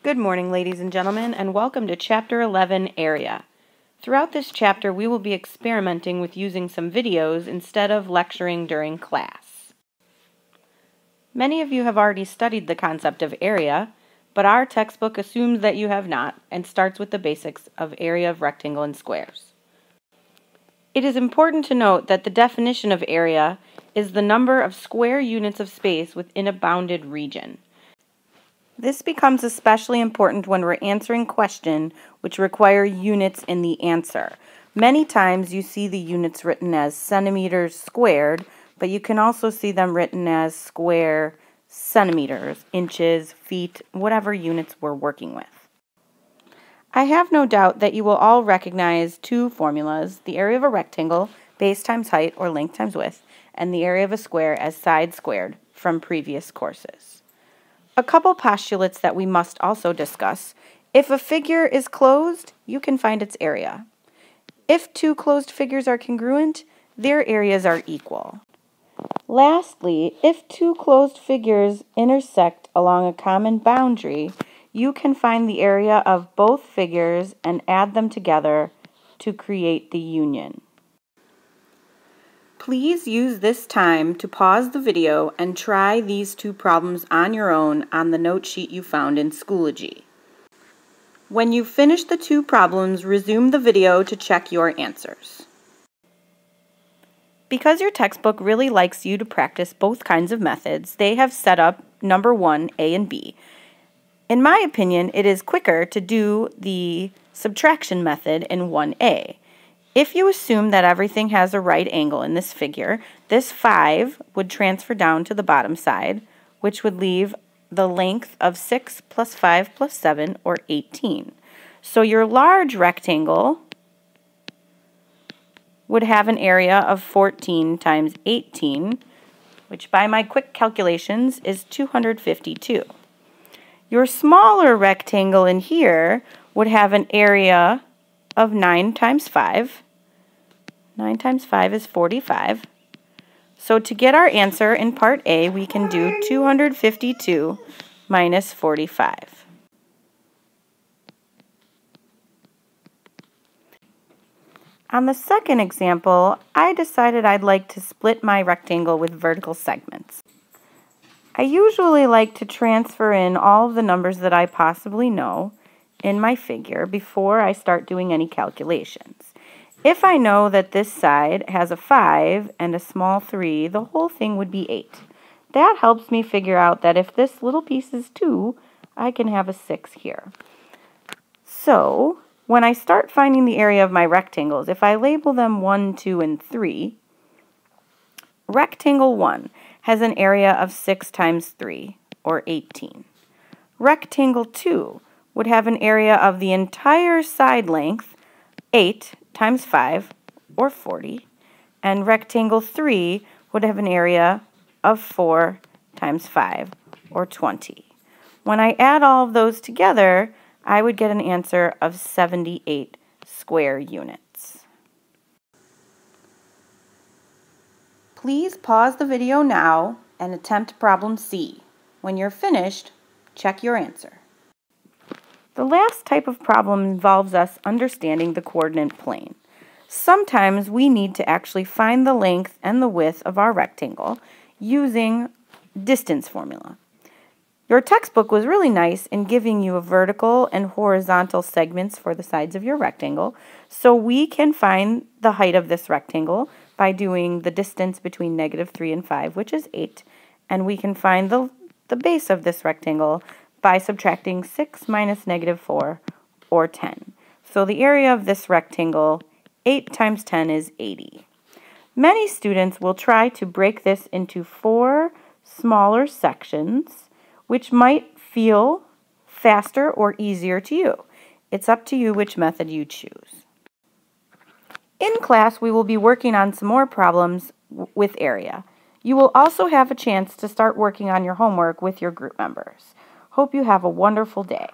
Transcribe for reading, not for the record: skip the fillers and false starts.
Good morning, ladies and gentlemen, and welcome to Chapter 11, Area. Throughout this chapter, we will be experimenting with using some videos instead of lecturing during class. Many of you have already studied the concept of area, but our textbook assumes that you have not and starts with the basics of area of rectangle and squares. It is important to note that the definition of area is the number of square units of space within a bounded region. This becomes especially important when we're answering questions which require units in the answer. Many times you see the units written as centimeters squared, but you can also see them written as square centimeters, inches, feet, whatever units we're working with. I have no doubt that you will all recognize two formulas, the area of a rectangle, base times height or length times width, and the area of a square as side squared from previous courses. A couple postulates that we must also discuss. If a figure is closed, you can find its area. If two closed figures are congruent, their areas are equal. Lastly, if two closed figures intersect along a common boundary, you can find the area of both figures and add them together to create the union. Please use this time to pause the video and try these two problems on your own on the note sheet you found in Schoology. When you finish the two problems, resume the video to check your answers. Because your textbook really likes you to practice both kinds of methods, they have set up number 1, A and B. In my opinion, it is quicker to do the subtraction method in 1A. If you assume that everything has a right angle in this figure, this 5 would transfer down to the bottom side, which would leave the length of 6 plus 5 plus 7, or 18. So your large rectangle would have an area of 14 times 18, which by my quick calculations is 252. Your smaller rectangle in here would have an area of 9 times 5. 9 times 5 is 45. So to get our answer in part A, we can do 252 minus 45. On the second example, I decided I'd like to split my rectangle with vertical segments. I usually like to transfer in all of the numbers that I possibly know in my figure before I start doing any calculations. If I know that this side has a 5 and a small 3, the whole thing would be 8. That helps me figure out that if this little piece is 2, I can have a 6 here. So, when I start finding the area of my rectangles, if I label them 1, 2, and 3, rectangle 1 has an area of 6 times 3, or 18. Rectangle 2 would have an area of the entire side length, 8 times 5, or 40, and rectangle 3 would have an area of 4 times 5, or 20. When I add all of those together, I would get an answer of 78 square units. Please pause the video now and attempt problem C. When you're finished, check your answer. The last type of problem involves us understanding the coordinate plane. Sometimes we need to actually find the length and the width of our rectangle using distance formula. Your textbook was really nice in giving you a vertical and horizontal segments for the sides of your rectangle, so we can find the height of this rectangle by doing the distance between -3 and 5, which is 8, and we can find the base of this rectangle by subtracting 6 minus -4, or 10. So the area of this rectangle, 8 times 10 is 80. Many students will try to break this into 4 smaller sections, which might feel faster or easier to you. It's up to you which method you choose. In class, we will be working on some more problems with area. You will also have a chance to start working on your homework with your group members. Hope you have a wonderful day.